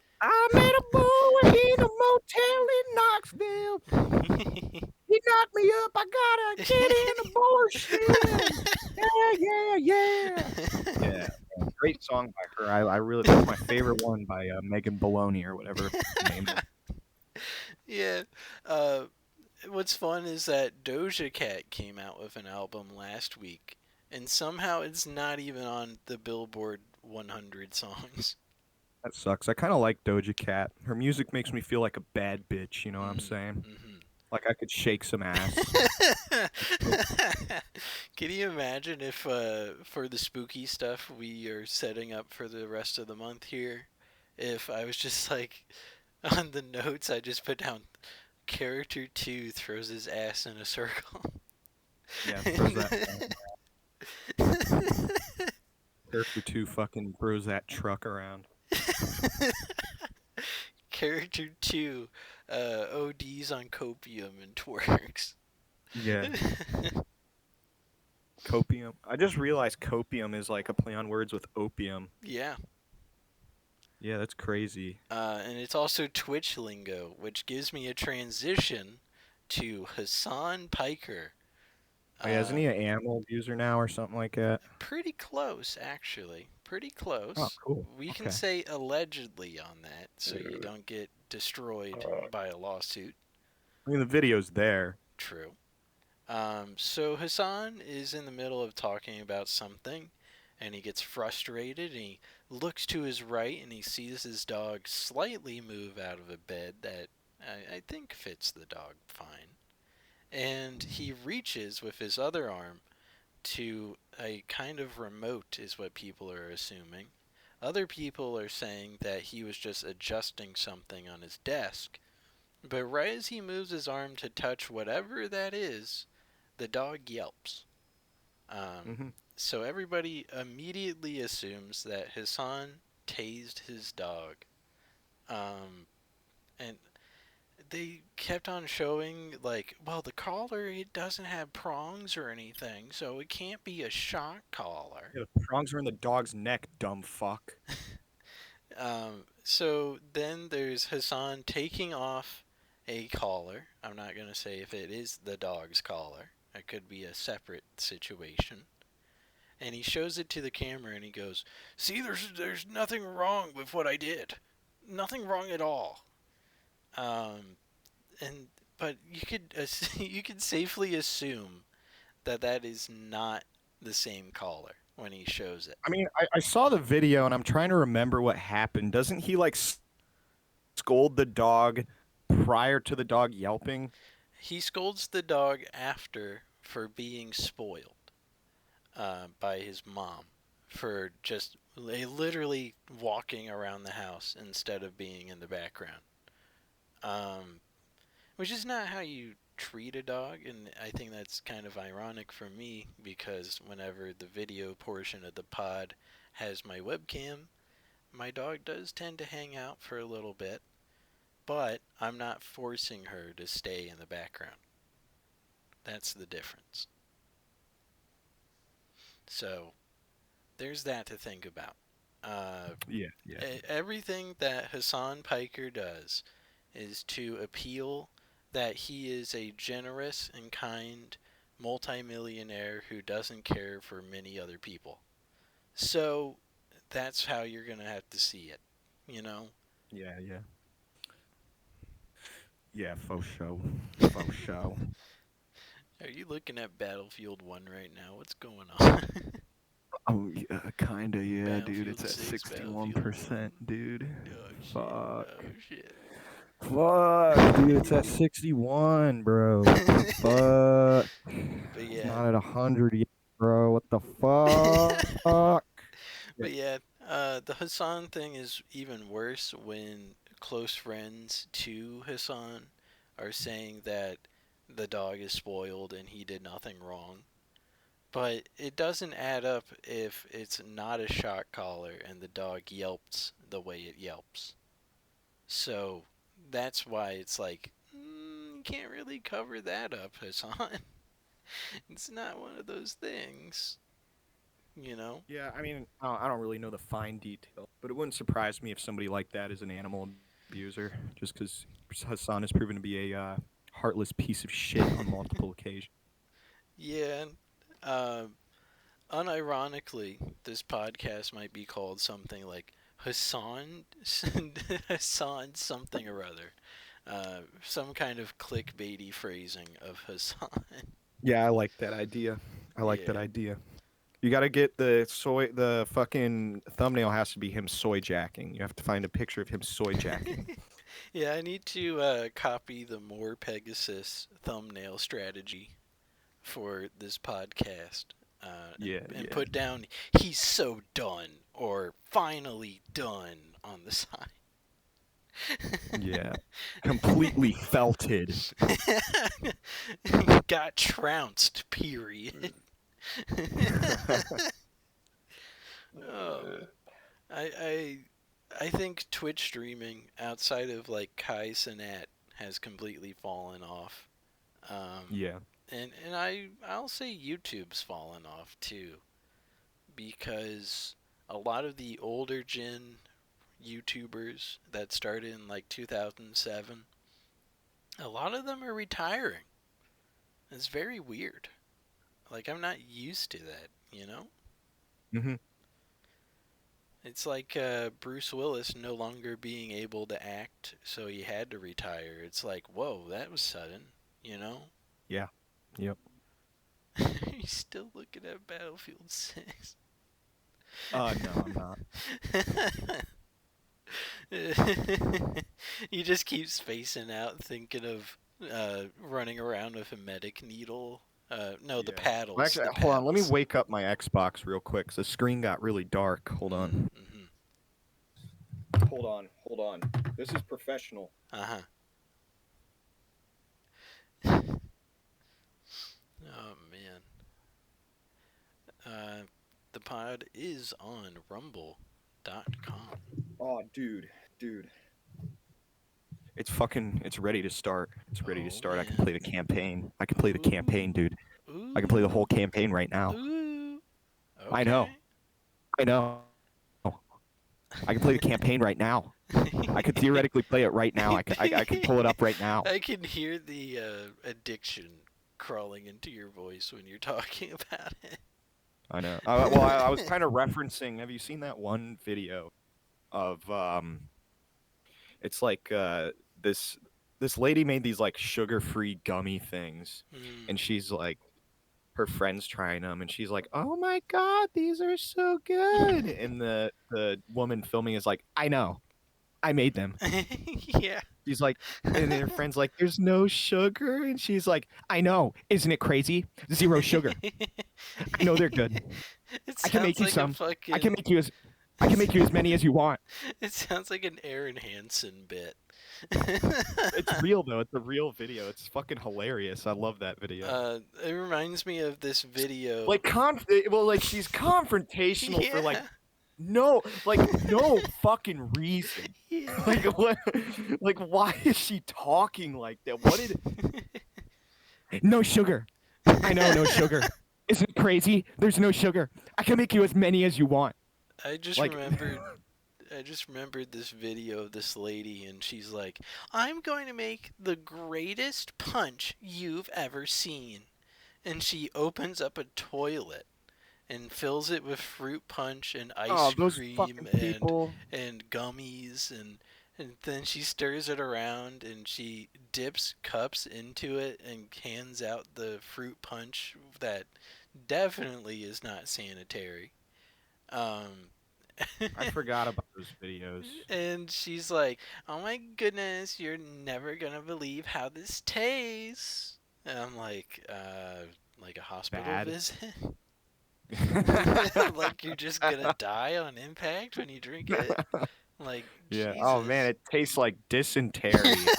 boy in a motel in Knoxville. He knocked me up. I gotta get an abortion. Yeah, yeah, yeah. Yeah, man, great song by her. I really that's my favorite one by Megan Baloney or whatever her name is. yeah. Uh, what's fun is that Doja Cat came out with an album last week, and somehow it's not even on the Billboard 100 songs. That sucks. I kind of like Doja Cat. Her music makes me feel like a bad bitch. You know what I'm Mm-hmm. saying? Mm-hmm. Like I could shake some ass. Can you imagine if, for the spooky stuff we are setting up for the rest of the month here, if I was just like, on the notes, I just put down character 2 throws his ass in a circle. Yeah, throws that. Character 2 fucking throws that truck around. Character 2 ODs on copium and twerks. Yeah. Copium. I just realized copium is like a play on words with opium. Yeah. Yeah, that's crazy. And it's also Twitch lingo, which gives me a transition to Hasan Piker. Oh, yeah, isn't he Um, an animal abuser now or something like that? Pretty close, actually. Pretty Oh, close. cool. We can Okay. say allegedly on that, so you don't get destroyed by a lawsuit. I mean, the video's there. True. So Hassan is in the middle of talking about something, and he gets frustrated, and he looks to his right, and he sees his dog slightly move out of a bed that I think fits the dog fine. And he reaches with his other arm to a kind of remote, is what people are assuming. Other people are saying that he was just adjusting something on his desk. But right as he moves his arm to touch whatever that is, the dog yelps. Um, Hmm. so everybody immediately assumes that Hassan tased his dog. Um, and they kept on showing, like, well, the collar, it doesn't have prongs or anything, so it can't be a shock collar. Yeah, the prongs are in the dog's neck, dumb fuck. So then there's Hassan taking off a collar. I'm not going to say if it is the dog's collar, it could be a separate situation. And he shows it to the camera and he goes, "See, there's nothing wrong with what I did, nothing wrong at all." Um, and but you could you could safely assume that that is not the same collar when he shows it. I mean, I saw the video and I'm trying to remember what happened. Doesn't he like scold the dog prior to the dog yelping? He scolds the dog after for being spoiled by his mom for just literally walking around the house instead of being in the background. Um, which is not how you treat a dog, and I think that's kind of ironic for me because whenever the video portion of the pod has my webcam, my dog does tend to hang out for a little bit, but I'm not forcing her to stay in the background. That's the difference. So there's that to think about. Uh, Yeah, yeah. Everything that Hassan Piker does is to appeal that he is a generous and kind multimillionaire who doesn't care for many other people. So that's how you're going to have to see it, you know? Yeah, yeah. Yeah, faux show. Faux show. Are you looking at Battlefield 1 right now? What's going on? Oh, yeah, kinda, yeah, dude. Battlefield It's at 6, Battlefield 61%, 1. dude. Oh shit. Fuck. Oh shit. Fuck, dude. It's at 61, bro. What the fuck? But It's yeah. not at 100 yet, bro. What the fuck? Yeah. But yeah, the Hassan thing is even worse when close friends to Hassan are saying that the dog is spoiled and he did nothing wrong. But it doesn't add up if it's not a shock collar and the dog yelps the way it yelps. So that's why it's like, you can't really cover that up, Hassan. It's not one of those things, you know? Yeah, I mean, I don't really know the fine detail, but it wouldn't surprise me if somebody like that is an animal abuser, just because Hassan has proven to be a heartless piece of shit on multiple occasions. Yeah. Uh, Unironically, this podcast might be called something like Hassan, Hassan something or other. Some kind of clickbaity phrasing of Hassan. Yeah, I like that idea. I like that Yeah. idea. You got to get the fucking thumbnail has to be him soy jacking. You have to find a picture of him soy jacking. Yeah, I need to copy the more Pegasus thumbnail strategy for this podcast Yeah, and yeah, put down "he's so done" or "finally done" on the side. yeah. Completely felted. Got trounced. Period. Oh, I I I think Twitch streaming outside of like Kai Cenat has completely fallen off. Um, Yeah. and I'll say YouTube's fallen off too because a lot of the older gen YouTubers that started in like 2007, a lot of them are retiring. It's very weird. Like I'm not used to that, you know? Hmm. It's like Bruce Willis no longer being able to act, so he had to retire. It's like, whoa, that was sudden, you know? Yeah. Yep. He's still looking at Battlefield 6. No, I'm not. He just keeps spacing out, thinking of running around with a medic needle. No, the Yeah. Well, paddles. actually, The hold on. Let me paddles. wake up my Xbox real quick. 'Cause the screen got really dark. Hold on. Mm-hmm. Hold on. Hold on. This is professional. Uh huh. Oh man. The pod is on Rumble.com. Oh, dude. It's ready to start. It's ready to Oh start. I can man. play the campaign. I can play the campaign, Ooh. dude. I can play the whole Ooh. campaign right now. Ooh. I know. Okay. I know. I can play the campaign right now. I could theoretically play it right now. I could pull it up right now. I can hear the addiction crawling into your voice when you're talking about it. I know. Well, I was kind of referencing. Have you seen that one video of It's like this this lady made these like sugar-free gummy things, Mm. and she's like her friends trying them, and she's like, "Oh my god, these are so good!" And the woman filming is like, "I know, I made them." Yeah. She's like, and then her friend's like, "There's no sugar," and she's like, "I know, isn't it crazy? Zero sugar. I know they're good. It I can make sounds you like a some. I can fucking. make you as I can make you as many as you want." It sounds like an Aaron Hansen bit. It's real though. It's a real video. It's fucking hilarious. I love that video. It reminds me of this video. Like like she's confrontational for Yeah. no fucking reason. Yeah. Like what? Like why is she talking like that? What did? No sugar. I know, no sugar. Isn't it crazy? There's no sugar. I can make you as many as you want. I just Like, remembered I just remembered this video of this lady, and she's like, I'm going to make the greatest punch you've ever seen. And she opens up a toilet and fills it with fruit punch and oh, ice those cream fucking people. and gummies and then she stirs it around and she dips cups into it and hands out the fruit punch that definitely is not sanitary. Um, I forgot about those videos. and she's like, "Oh my goodness, you're never gonna believe how this tastes." And I'm like a hospital Bad. visit? Like you're just gonna die on impact when you drink it? Like Yeah. Oh man, Jesus. it tastes like dysentery.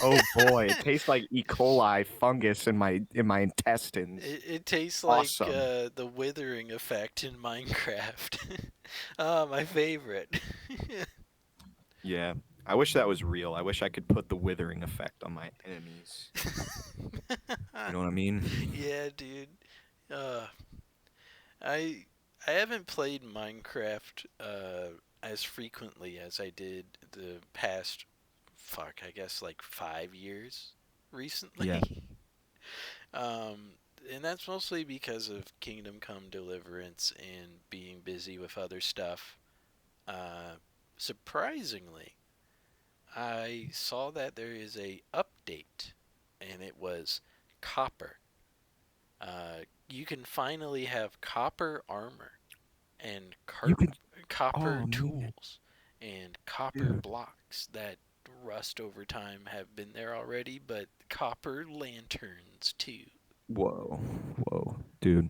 Oh boy, it tastes like E. coli fungus in my intestines. It tastes like Awesome. the withering effect in Minecraft. Ah, my favorite. Yeah. I wish that was real. I wish I could put the withering effect on my enemies. You know what I mean? Yeah, dude. Uh, I I haven't played Minecraft as frequently as I did the past, fuck, I guess like 5 years Yeah. recently. um, and that's mostly because of Kingdom Come Deliverance and being busy with other stuff. Uh, Surprisingly, I saw that there is a update, and it was copper. You can finally have copper armor and You can. copper Oh man, tools and copper dude. blocks that rust over time have been there already, but copper lanterns too. Whoa, whoa, dude.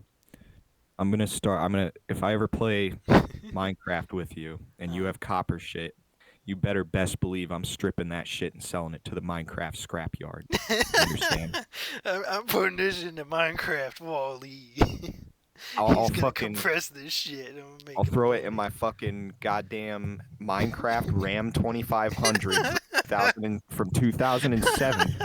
I'm gonna start. I'm gonna. If I ever play Minecraft with you and you uh, have copper shit, you better best believe I'm stripping that shit and selling it to the Minecraft scrapyard. You understand? I'm putting this into Minecraft, Wally. I'll He's gonna fucking compress this shit. I'm gonna I'll make him throw it in money. my fucking goddamn Minecraft Ram 2500 from 2007,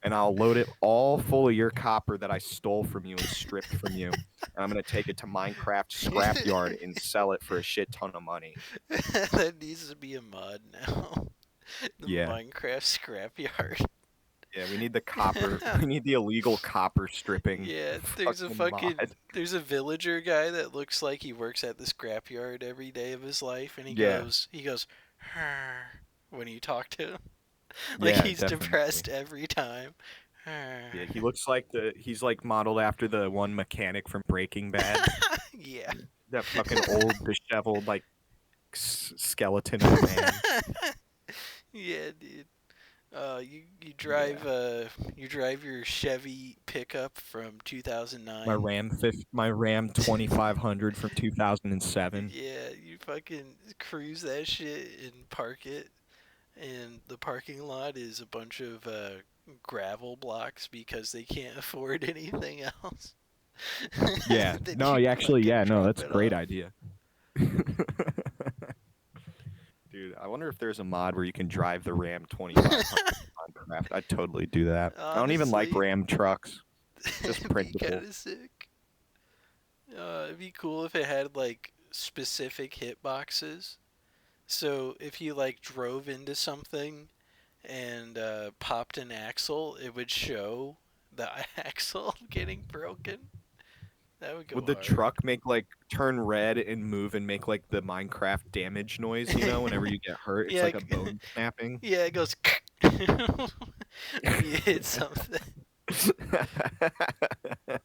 and I'll load it all full of your copper that I stole from you and stripped from you. And I'm gonna take it to Minecraft scrapyard and sell it for a shit ton of money. That needs to be a mod now. The Yeah. Minecraft scrapyard. Yeah, we need the copper. We need the illegal copper stripping Yeah, fucking mod. there's a villager guy that looks like he works at the scrapyard every day of his life, and Yeah, he goes, "Huh," when you talk to him, like yeah, he's definitely. depressed every time. "Huh." Yeah, he's like modeled after the one mechanic from Breaking Bad. Yeah. That fucking old, disheveled, like skeleton of a man. Yeah, dude. Yeah, You drive your Chevy pickup from 2009. My Ram 2500 from 2007. Yeah, you fucking cruise that shit and park it, and the parking lot is a bunch of gravel blocks because they can't afford anything else. Yeah, Then no, you actually, fucking yeah, no, drop that's a it great off. idea. Dude, I wonder if there's a mod where you can drive the Ram 2500 on Minecraft. I'd totally do that. I don't even like Honestly, Ram trucks, just it'd be principle. kind of sick. It'd be cool if it had like specific hitboxes. So if you like drove into something and popped an axle, it would show the axle getting broken. That would go Would the hard. truck make like turn red and move and make like the Minecraft damage noise, you know, whenever you get hurt? It's Yeah, like a bone snapping. yeah, it goes when you hit something.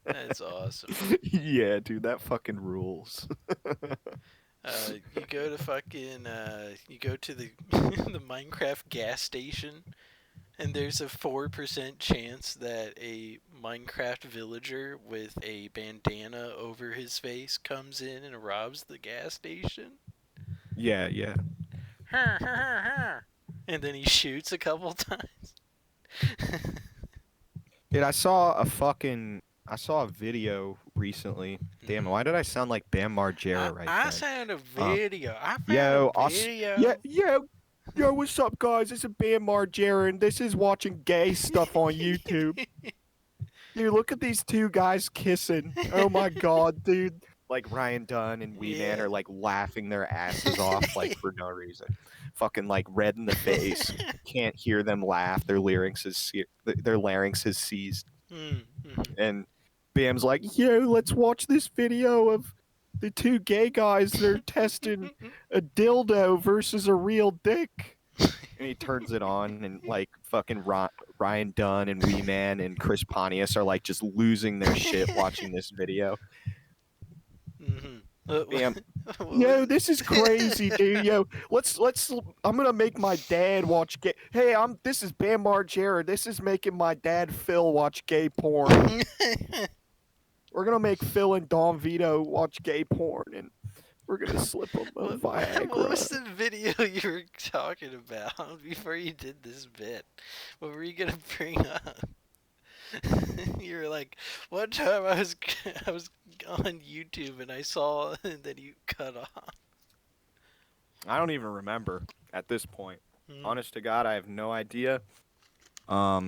That's awesome. Yeah, dude, that fucking rules. You go to the the Minecraft gas station, and there's a 4% chance that a Minecraft villager with a bandana over his face comes in and robs the gas station. Yeah, yeah. And then he shoots a couple times. Dude, I saw a video recently. Damn, Mhm. why did I sound like Bam Margera right I then? found a Um, video. I found a yo, yeah, video. yo, what's up, guys? This is Bam Margera, and this is watching gay stuff on YouTube. Dude, look at these two guys kissing. Oh my god, dude. Like Ryan Dunn and Wee Man Yeah. are like laughing their asses off like for no reason. Fucking like red in the face. Can't hear them laugh. Their larynx is seized. Mhm. And Bam's like, "Yo, let's watch this video of the two gay guys. They're testing a dildo versus a real dick." And he turns it on, and like fucking Ryan Dunn and Wee Man and Chris Pontius are like just losing their shit watching this video. Mhm. What, what, Bam, what yo, was this is crazy, dude. Yo, let's. I'm gonna make my dad watch gay. Hey, This is Bam Margera. This is making my dad Phil watch gay porn. it? We're gonna make Phil and Don Vito watch gay porn, and We're gonna slip him a What Viagra. was the video you were talking about before you did this bit? What were you gonna bring up? You were like, one time I was on YouTube and I saw and then you cut off. I don't even remember at this point. Hmm. Honest to God, I have no idea. I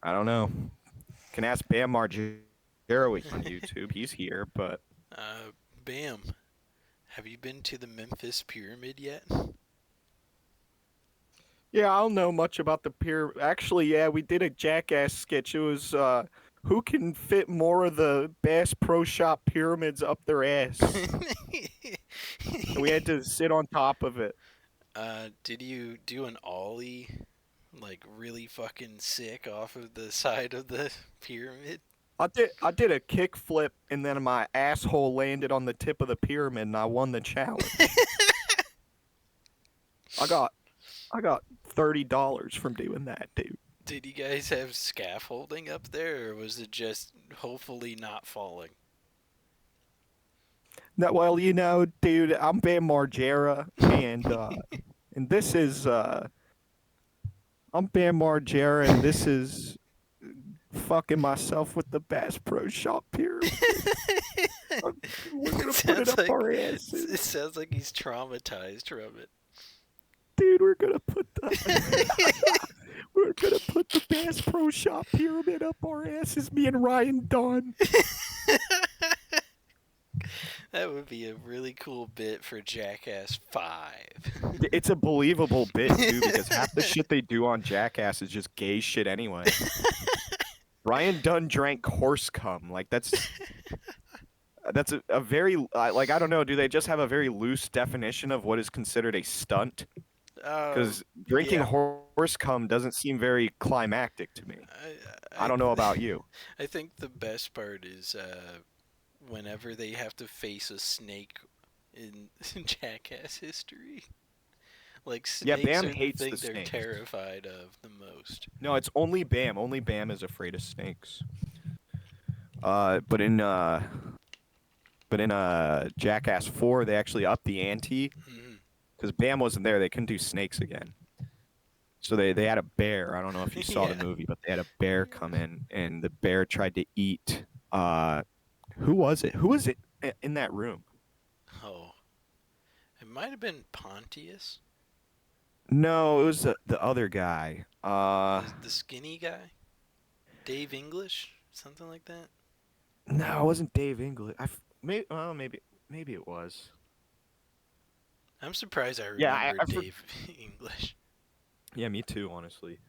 don't know. Can ask Bam Margera on YouTube. He's here, but Bam. Have you been to the Memphis Pyramid yet? yeah, I don't know much about the pyramid. Actually, yeah, we did a Jackass sketch. It was who can fit more of the Bass Pro Shop pyramids up their ass. And we had to sit on top of it. Did you do an ollie, like really fucking sick off of the side of the pyramid? I did a kick flip, and then my asshole landed on the tip of the pyramid, and I won the challenge. I got $30 from doing that, dude. Did you guys have scaffolding up there, or was it just hopefully not falling? No, well, you know, dude, I'm Bam Margera, and this is I'm Bam Margera, and this is fucking myself with the Bass Pro Shop pyramid. We're gonna put it up our asses. It sounds like he's traumatized from it. Dude, we're gonna put the Bass Pro Shop pyramid up our asses. Me and Ryan Dunn. That would be a really cool bit for Jackass 5. It's a believable bit too, because half the shit they do on Jackass is just gay shit anyway. Ryan Dunn drank horse cum. Like that's a very like I don't know. Do they just have a very loose definition of what is considered a stunt? Because drinking horse cum doesn't seem very climactic to me. I don't know about you. I think the best part is whenever they have to face a snake in Jackass history. Like snakes Bam are the hates thing the they're snakes. terrified of the most. No, it's only Bam. Only Bam is afraid of snakes. But in Jackass 4, they actually upped the ante. Because Bam wasn't there, they couldn't do snakes again. So they had a bear. I don't know if you saw the movie, but they had a bear come in, and the bear tried to eat. Who was it? Who was it in that room? Oh, it might have been Pontius. No, it was the other guy. The skinny guy, Dave English, something like that. No, it wasn't Dave English. Maybe it was. I'm surprised I remember Dave English. Yeah, me too, honestly.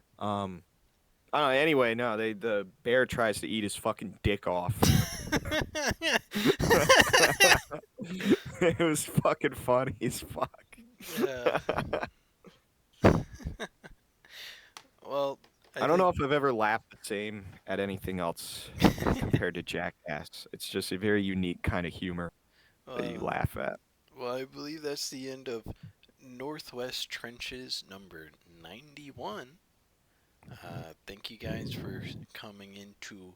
Anyway, no, the bear tries to eat his fucking dick off. It was fucking funny as fuck. Yeah. Well, I don't know if I've ever laughed the same at anything else compared to Jackass. It's just a very unique kind of humor that you laugh at. Well, I believe that's the end of Northwest Trenches number 91. Thank you guys for coming in to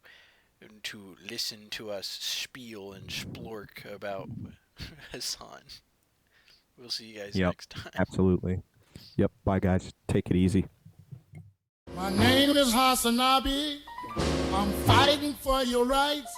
listen to us spiel and splork about Hasan. We'll see you guys next time. Absolutely. Yep. Bye, guys. Take it easy. My name is Hasan. I'm fighting for your rights.